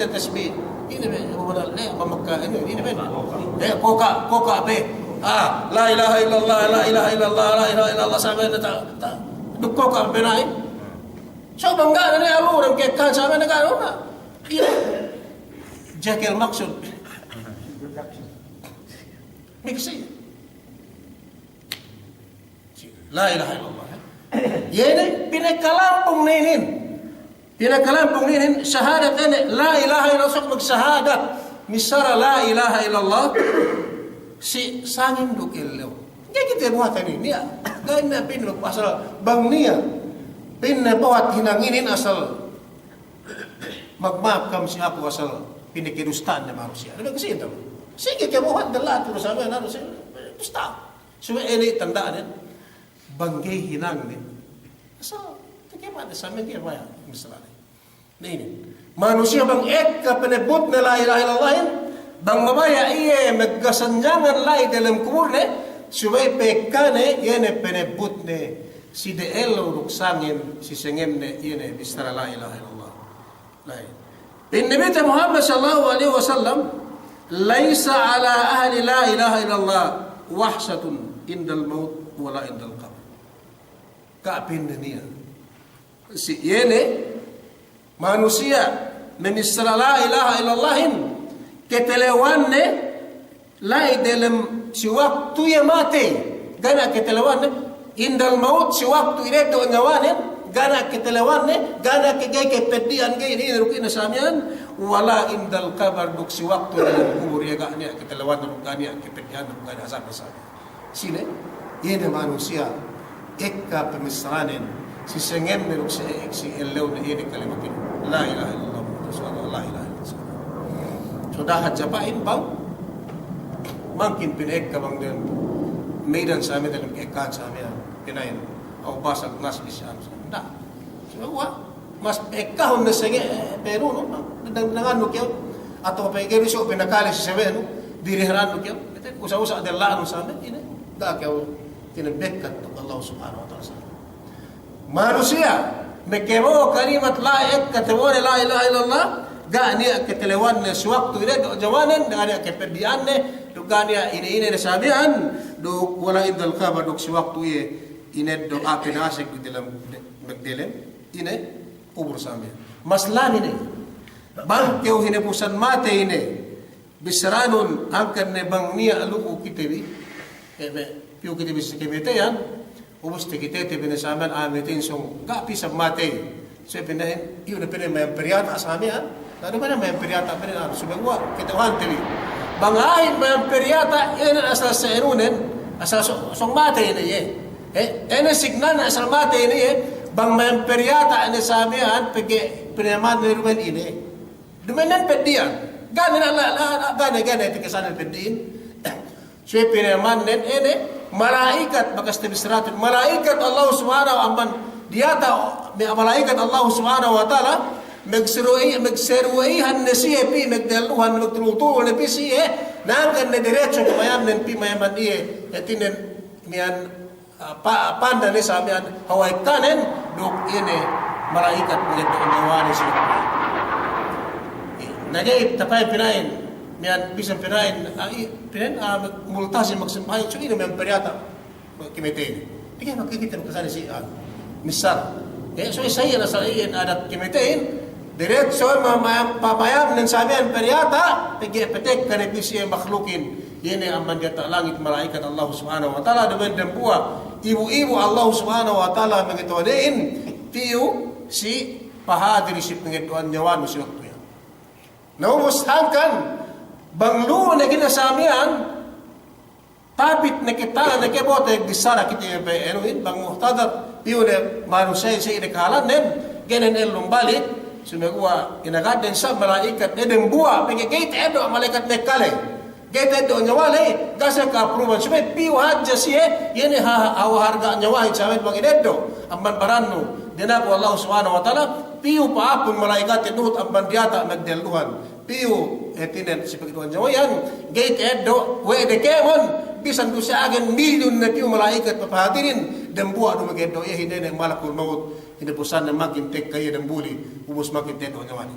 ini be wala le pamakka ini be koka be la ilaha illallah la ilaha illallah la ilaha illallah sabe ta koka be nai so bangga na alu orang kekan sabe na karo na ini jakel maksud miksi la ilaha illallah yene pinakalampung ninin syahadat ene la ilaha illallah sok magsyahadat misara la ilaha illallah si sangin duk illew kaya kita buhatan ini ya gaya na pinlok asal bang niya pinapawat hinanginin asal magmaaf kam si ako asal pinikirustaan na manusia ano kasi ito sige kaya buhat dala at sabi na dusta suwe ene tandaan yan banggay hinang ni asal bagaimana sa amin dia maya misalnya ini manusia bang ka penebut na la ilaha illallah bang mamaya iye maggasanjangan lai dalam kubur ne subay pekane yene penebut ne si deelo ruksangin si sengem ne yene bistara la ilaha illallah lain Nabi Muhammad sallallahu alaihi wasallam laisa ala ahli la ilaha illallah wahsatun indal maut wala indal qabr kaapin niya si yene manusia memisra la ilaha illallahin ketelewanne lai dalam si waktu ya mati gana ketelewanne indal maut si waktu ireto nyawanen gana ketelewanne gana kegay kepedian gay ini rukin samian wala indal kabar duk si waktu dalam kubur ya gani ketelewanne gani kepedian gani asap sine yene manusia ekka pemisranin si sengem meruk si ellew na ini kalimatin la ilaha illallah rasulullah la ilaha illallah so dahat japain bang mungkin pinekka bang din maidan sa amin dalam kekan sa amin pinayin o basag nas isyan da so mas ekahon na senge pero no nangan no kyo ato pa igero so pinakali si seven diriharan no kyo usa-usa adela no sa amin ini da kyo tinabekkat Allah subhanahu wa ta'ala manusia mekemo kalimat laik katawone la ilaha illallah gani ketelewan ne suwaktu ile do jawanan gani keperdian ne do gani ini sabian do wala indal khabar do suwaktu ye ine do apinasik dalam magdelem ine kubur samia maslani ne bang keu hine pusan mate ine bisranun angkan ne bang nia luku kitebi piu kita bisa kemete yan ubus kita benasaman ametin song gapi sa mate so pinahin iyo na pinay may periyata sa amin ano ba na may periyata pinay subagwa kita wantili bangahin may periyata yan asal sa enunen asal song mate na ye ene signal na asal mate na ye bang may periyata na sa amin pag pinaman na rumen ini dumanan pediyan gana tika sana pediin so pinaman nen ene malaikat bakas tebisratun malaikat Allah subhanahu wa ta'ala diata malaikat Allah subhanahu wa ta'ala magseruihan na siya pi magdaluhan magtulutulong na pi siya nangkan na diretso kumayam ng pi mayaman iye etinen miyan panda ni sa miyan haway kanen duk ini malaikat maganda ang nawari siya nagay tapay pinain miyan bisan pinain multasin magsampahin so ino miyan peryata kimitain di kaya makikita mo kasali si misal so isaya na sa iyan adat kimitain diretso pamayam ng samian peryata pagkipetek kanipisi ang makhlukin yun ang mandyata langit malaikat Allah subhanahu wa ta'ala naman ng buwa ibu-ibu Allah subhanahu wa ta'ala magituanain tiyo si pahadiri si pangituan nyawan mo sinok tuya naumustangkan banglo na ginasamian tapit na kita na kebote bisara kita enuin bang muhtadar tiyo na manusay sa inakalan nem ganan elong balik sumagawa inagaden sa malaikat edeng buwa pagkikait edo malaikat nekale gait edo nyawale gasa ka approval sumay piw hadja siya yun hawaharga nyawahit sa amin bang edo amban baranno dinako Allah subhanahu wa ta'ala piw paapon malaikat edot amban diata magdeluhan piw etinen si pagkituan nyawayan gait edo wede kemon bisan do siya agen milyon na piw malaikat papahatirin den buwa do magedo ya hindi na malakul maut hindi po sana makintek kayo ng buli ubos makintek o nyawan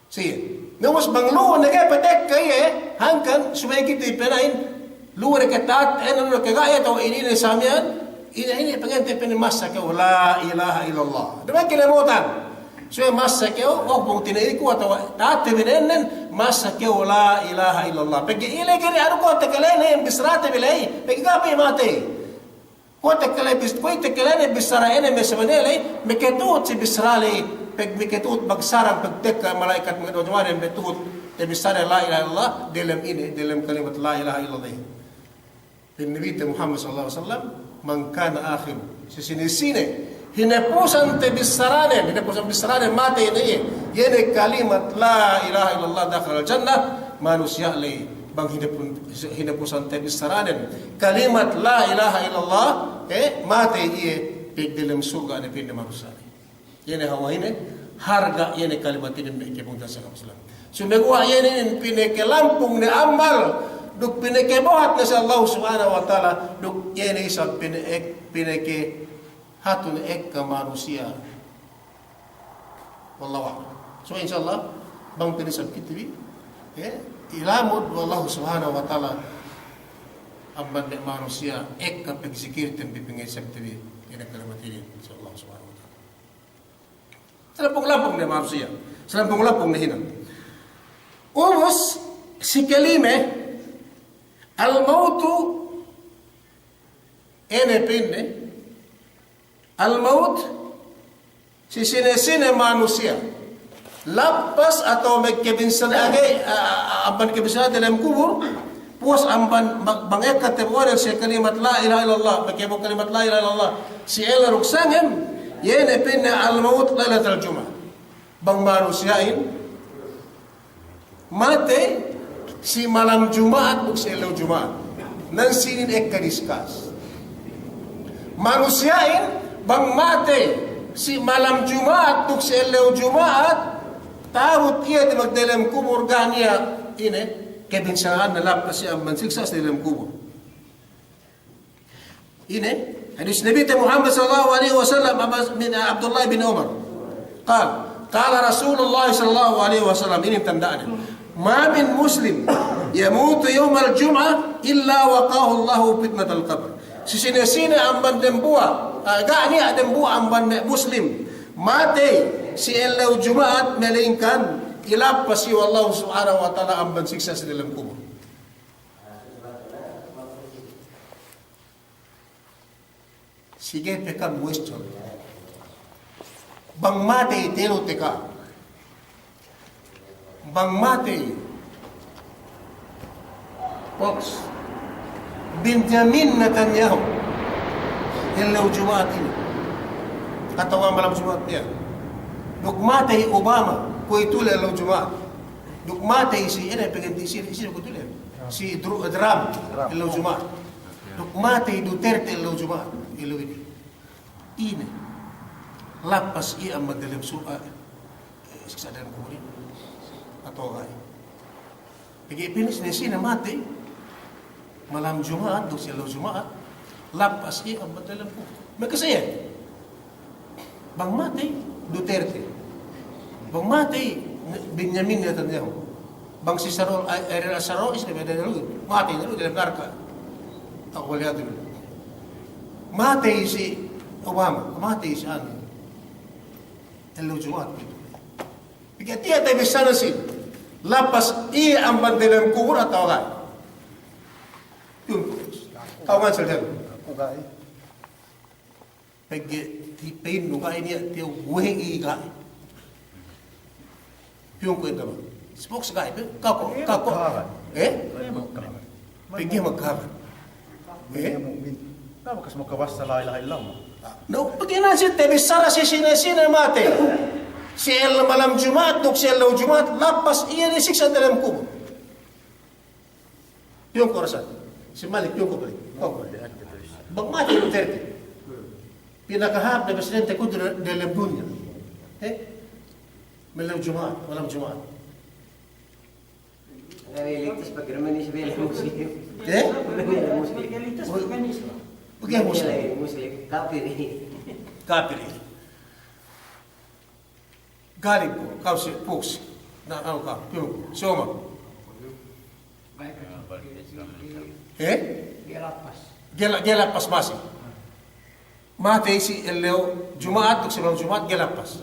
siya nawas banglo na kaya patek kayo hangkan sumaykit ipinain luwa na katat ano na kagaya ito ini na samiyan ini pangante pinimasa kayo la ilaha illallah diba kinamutan so masa kayo o kung tinayin ko atawa dati binenen masa kayo la ilaha illallah pagi ilay gini ano ko takalay na yung bisrate bilay pagi kapi mati Kuat tekalane bisara ene mesemanele meketut si bisrali peg meketut bagsarang pagtek malaikat mga dojwane metut te bisara la ilaha illallah dalam kalimat la ilaha illallah. Din Nabi Muhammad sallallahu alaihi wasallam man kana akhir sinisine hinapusan te bisarane hinapusan bisarane mate ini yene kalimat la ilaha illallah dakhal al jannah manusia le bang hinapusan te bisaranen kalimat la ilaha illallah mate iye pig dalam surga ne pin manusia yene hawaine harga yene kalimat ini ke punta sa Islam sumegwa yene pineke lampung ne amal duk pineke bohat na sa Allah subhanahu wa ta'ala duk yene isang pineke hatun ek ka manusia wallahu a'lam so insyaallah bang pinisab kitibi ilamud wallahu subhanahu wa ta'ala amban de manusia ek ka pagsikir tem bibingay sabtibi ina kalamatin sa Allah subhanahu wa ta'ala selampung-lampung de manusia selampung-lampung de hinan umos si kalime al-mautu ene pinne al-maut si sine manusia lapas atau magkebinsan agay amban kebinsan dalam kubur puas amban bangekat tebuan si kalimat la ilaha illallah magkebong kalimat la ilaha illallah si ela ruksangem yene pinna al-maut lailatul jumat bang manusiain mate si malam Jumat buk si elaw Jumat nan sinin ek kadiskas manusiain bang mate si malam Jumat buk si elaw Jumat Tawut iya di magdalam kubur gania ini kebinsangan na lapas siya mansiksa sa dalam kubur. Ini hadis Nabi Muhammad sallallahu alaihi wasallam min Abdullah bin Umar. Qala Rasulullah sallallahu alaihi wasallam ini tandaan. Ma min muslim yamutu yawm al-jum'ah illa waqahu Allah fitnatal qabr. Sisina-sina ang bandang buwa, gani ang buwa ang bandang muslim. Mate si elaw Jumaat melingkan ilapas si Allah subhanahu wa ta'ala ang bansiksa sa dalam kubur. Sige pekam question. Bang mate telo teka. Bang mate Folks, Benjamin Netanyahu elaw Jumaat ini katawa malam Jumat dia dukmatay Obama ko itule elaw Jumaat dukmatay si ene pegenti si ko tule si Trump elaw Jumaat Duk mati Duterte ilo Jumaat. Ilo ini. Lapas iya madalim su'a. Siksa dalam kubur. Atau ay. Pag-ipinis na sina mati. Malam Jumaat, duk ilo Jumaat. Lapas iya madalim kubur. Magkasaya. Bang mati Duterte. Bang mati Benjamin Netanyahu. Bang si Ariel Sharon is mati na dalam narka. Ako wala dito. Mati si Obama, mati si ano. Hello Jumat. Pagkatiya tayo sana si lapas iya ang bandilang kubur at tawagay. Yun po. Tawagan sa dyan. Kugay. Pagkatipayin nung kain niya, tiyo huwing iigay. Yung kwento mo. Spoke sa guy, kako. Eh? Pagkatiya magkakan. Eh? Kenapa kas mau kawas sa ilaha illallah? No, pagkatiya si Tebe Sara si Sina mate. Si El malam Jumat, duk si El Jumat, lapas iya ni siksa dalam kubur. Yung korasan. Si Malik, yung kubur. Bang mati yung Duterte. Pinakahap na presidente ko dalam dunia. Malam Jumat. Realitas pag naman ni Sibela Muslim. Muslim. Bagaimana Muslim? Muslim. Kafir. Galing po, kau si Pux. Na ano ka? Yung Soma. Gelapas masih. Mati si Eleo Jumaat, tuk sebelum Jumaat gelapas.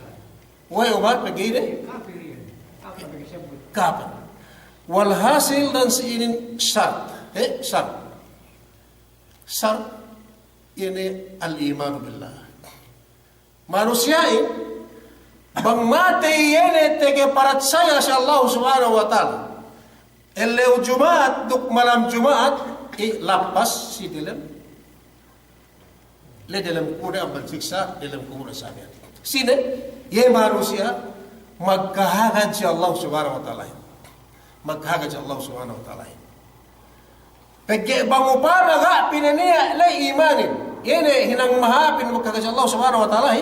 Why umat begini? Kafir. Walhasil dan seinin syarat. Syarat ini al-iman billah. Manusia ini bang mati ini tege parat saya sa Allah subhanahu wa ta'ala. Eleu Jumaat, duk malam Jumaat, lapas si dalam kuna ang siksa dalam kubur sabi. Sino? Ye manusia magkahagad si Allah subhanahu wa ta'ala. Magkahagad si Allah subhanahu wa ta'ala. Pagke bangupana ga pinaniya la imanin. Yene hinang mahapin magkahagad si Allah subhanahu wa ta'ala.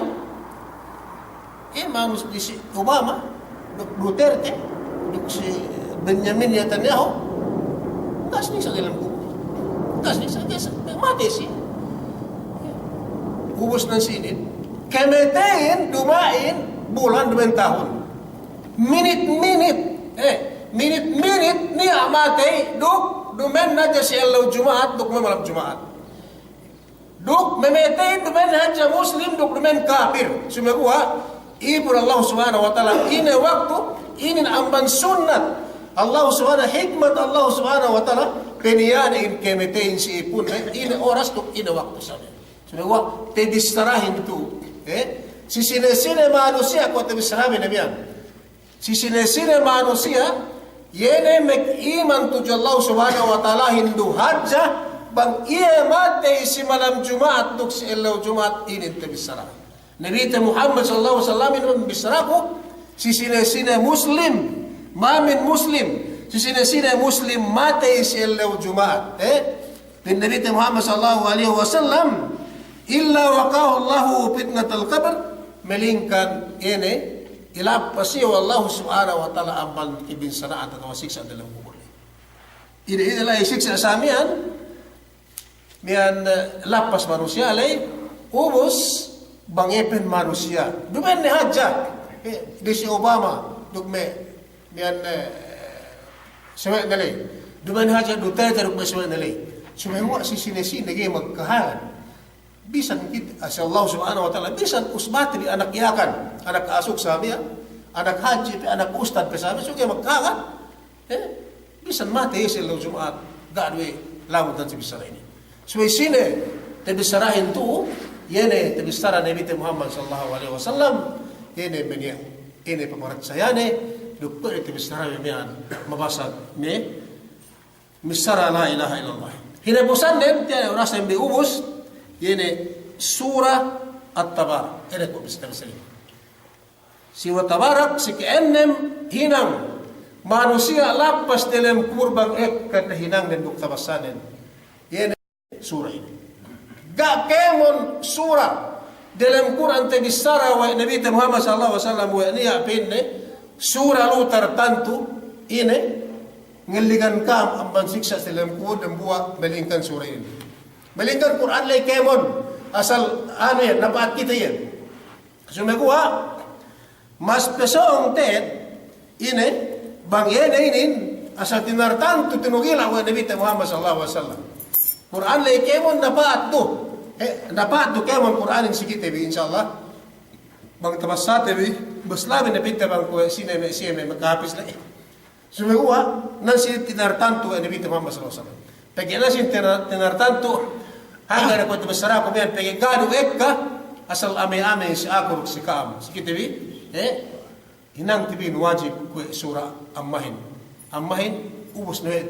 Manus di si Obama, Duterte, si Benjamin Netanyahu, gas ni sa dalam kubur. Gas ni sa mati siya. Ubus ng sinit. Kametayin, dumain, bulan 2 tahun. Minute, niya matay, duk, dumen na dya si Allah Jumaat, duk malam Jumaat. Duk, memetay, dumen na dya Muslim, duk dumen kafir. Sumaguha, ibur Allah subhanahu wa ta'ala, ini waktu, ini amban sunnat. Allah subhanahu, hikmat Allah subhanahu wa ta'ala, peniyan in kametayin si ipun, ini oras, duk, ini waktu sabi. Sumaguha, tedistarahin itu. Si sine manusia, kung tedistarahin na biyan. Si sine manusia, yene mag-iman tuju Allah subhanahu wa ta'ala hindu hajja, bang iya mati si malam Jumaat, duk si ilaw Jumaat, inin tedistarahin. Nabi Muhammad sallallahu alaihi wasallam ini bisaraku si sine Muslim, mamin Muslim, si sine Muslim mati si ilaw Jumaat. Bin Nabi Muhammad sallallahu alaihi wasallam illa waqahu Allahu fitnatal qabr, melingkan ini ilapasi Allah subhanahu wa ta'ala ambal kibinsaraan atau siksa dalam kubur. Ini adalah siksa samian mian lapas manusia lay ubus bangepen manusia. Dumen ni hajat di si Obama dugme mian sewa nalay. Dumen hajat Duterte dugme sewa nalay. Sumewa si sinesin nagay magkahan. Bisan kita, asya Allah subhanahu wa ta'ala, bisan usmati di anak iyakan, anak asuk sabi, anak haji, anak ustad pa sabi, so kaya magkakan. Bisan mati sila Jumaat, gadwe, lamot na tibisara ini. So sine, tibisarahin to, yene, tibisara Nabi Muhammad sallallahu alaihi wasallam, yene menya, yene pamarat sayane, lukto tibisara miyan, mabasag, misara la ilaha illallah. Hinabusan din, tiyan, oras na biubos, ini surah At-Tabarak. Ini po bisa terselim. Surah Tabarak si keenem hinang manusia lapas dalam kurbang kata hinang dan duk tabasanen. Ini surah ini. Gak kemon surah dalam Quran tebisara wa Nabi Muhammad sallallahu alaihi wasallam wa niya pinne surah lu tertentu ini ngeligan kam amban siksa dalam Quran buat melingkan surah ini. Melingkan Quran lay kemon asal ane napat kita ya. Sumegua mas pesong ted ini bang ini asal tinartantu tinugila wa Nabi Muhammad sallallahu alaihi wasallam. Quran lay kemon dapat tu. Dapat tu kemon Quran sikit bi insyaallah. Bang tabassat bi baslamin Nabi bang ko sine makapis la. Sumegua nasi tinartantu Nabi Muhammad sallallahu alaihi wasallam. Pagi nasi tinartantu hangga ko tibasara ko men pagi gadu ekka asal ame si akur si kam sikit bi hinang tibi wajib ko surah ammahin ubus noe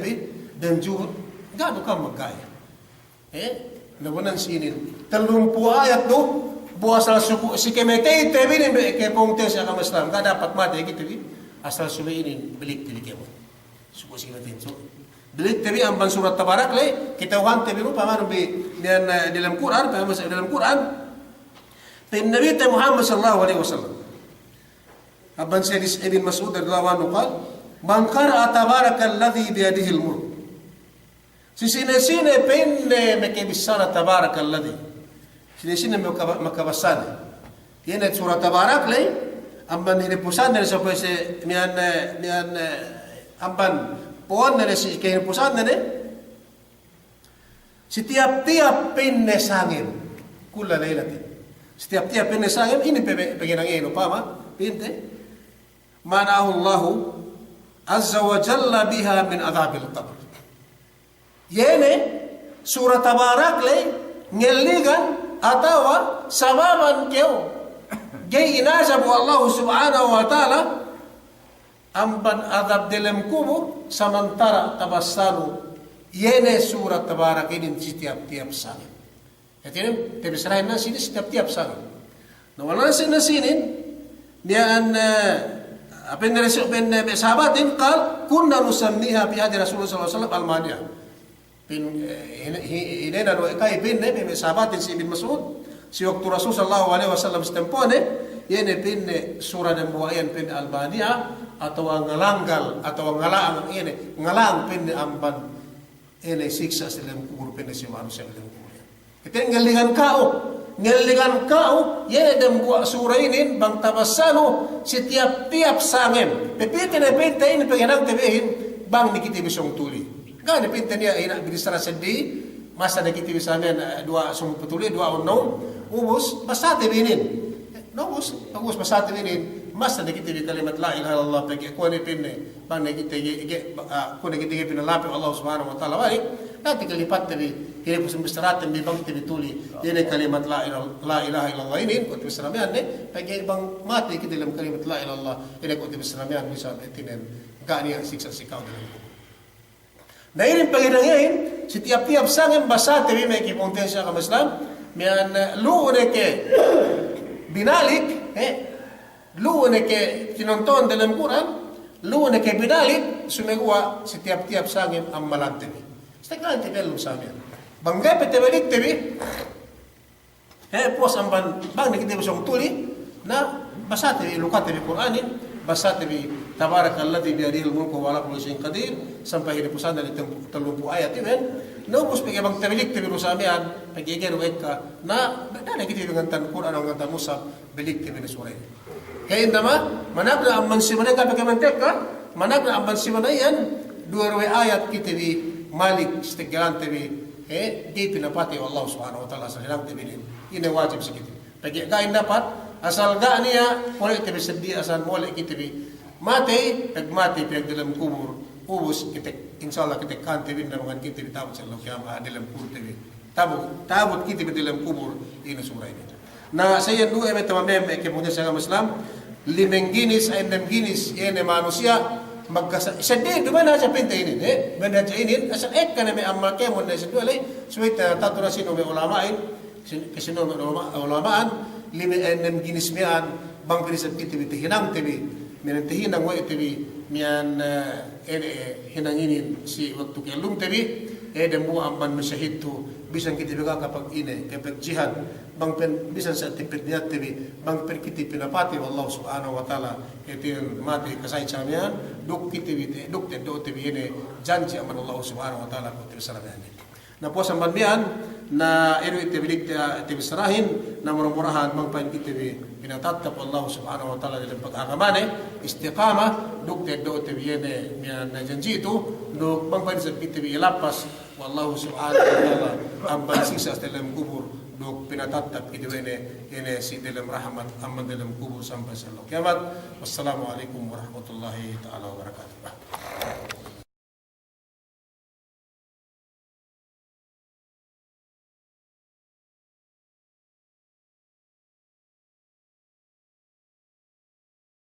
bi dan juhud gado kam magaya nabunan sinin talumpu ayat do buasal suku si kemete tebi ni ke pongte sa kam Islam ka dapat mati gitu bi asal suwe ini belik tibi kemo suku si matin so belik tibi amban surat tabarak le kita wan tibi rupa manu bi dalam Quran dalam Quran tin Nabi Muhammad sallallahu alaihi wasallam abban Sayyid Ibn Mas'ud radhiyallahu anhu qala man qara'a tabarakalladzi biyadihi al-mulk sine penne mekebisana tabarakalladzi sine makabasane yene surah tabarak le amban ini pusan dari sampai se nian amban pohon dari si ke pusan ne setiap penne sangin kula lailatin setiap penne sangin ini pengenang eno pama pinte manahu Allah azza wa jalla biha min adhabil qabr yene surah tabarak le ngeligan atawa sababan keo gay inasabu Allah subhanahu wa ta'ala amban adab dalam kubur samantara tabassanu yene surah tabarak ini setiap sangin jadi tebisrahin na sini setiap sangin nawalan na sini niyan apa yang dari sahabatin qal kunna nusammiha bi hadi Rasulullah sallallahu alaihi wasallam al-maniyah ini nano kai pinne be sahabatin si Ibn Mas'ud si waktu Rasul sallallahu alaihi wasallam stempone yene pinne surah dan buayan pinne al-maniyah atau ngalanggal atau ngalang ini ngalang pinne amban ini siksa dalam kubur pinne si manusia dalam kubur kita ngelingan kau yene dan buat surah ini bang tabassanu setiap sangem pepite ne pinte ini pengenang tebehin bang nikiti bisong tuli kan ne pinte dia ina bidisara sedih masa nikiti bisamen dua sung petuli dua unnau ubus basate binin nobus ubus basate binin masa nikiti bi kalimat la ilaha illallah peke ko ne pinne bang nikiti ko nikiti pinalapi Allah subhanahu wa taala balik nanti kalipat tebi kini pusing bestaraten di bang tebi tuli ini kalimat la ilaha illallah ini ko bisramian ne pagi bang mati kita dalam kalimat la ilaha illallah ini ko bisramian bisa etinen gak ni siksa sikau dalam kubur nah ini pagi nangain setiap sangem basa tebi me ki potensi agama Islam mian luune ke binalik luune ke tinonton dalam Quran luune ke binalik sumegua setiap sangem ammalan tebi setakan tebi lu samian bangga pete balik tebi pos amban bang nikiti bisong tuli na basa tebi lukat tebi Quranin basa tebi tabarakalladzi biyadihi al-mulku wa ala kulli syai'in qadir sampai di pusan dari 30 ayat iben no bus pege bang tebi tebi lu samian pege geru ekka na dana nikiti dengan tan Quran dengan tan Musa balik tebi di surah kaya indama manabna amman simana ka pege mantekka manabna amman simana yan dua ayat kitabi Malik istiqlan tebi di pinapati Allah subhanahu wa ta'ala sa hilang tebi ini wajib sikit pagi gain dapat asal ga niya boleh tebi sedih asal boleh kitabi mati dalam kubur ubus kita insyaallah kita kan tebi dengan kitabi tabut sallallahu kiamat dalam kubur tebi tabut kitabi dalam kubur ini surah ini nah saya dua teman-teman ke punya agama Islam 5 ginis 6 ginis ini manusia sedih tu mana aja pinta ini benda aja ini asal kan me amal kemon dari situ lagi suita tatura sino me ulamain kesino me ulamaan 5 ginis mian bang pirisat kita hinang tebi men hinang wa tebi mian hinang ini si waktu kelum tebi eden mo amban masyahid tu bisan kita bega kapag ine kapag jihad bang pen bisan sa tipid niya tibi bang pen kita pinapati wallahu subhanahu wa taala itin mati kasay chamya duk kita bite duk te do tibi ine janji aman Allah subhanahu wa taala ko tibi salamin na po sa banbian na iro itibilik tibi sarahin na murmurahan bang pen kita pinatatap Allah subhanahu wa taala dalam pag-akamane istiqamah duk te do tibi ine na janji itu duk bang pen sa tibi ilapas wallahu subhanahu wa taala ang bansisa sa dalam kubur duk pinatatap ito ine si dalam rahmat amman dalam kubur sampai sa kiamat. Wassalamualaikum warahmatullahi taala wabarakatuh.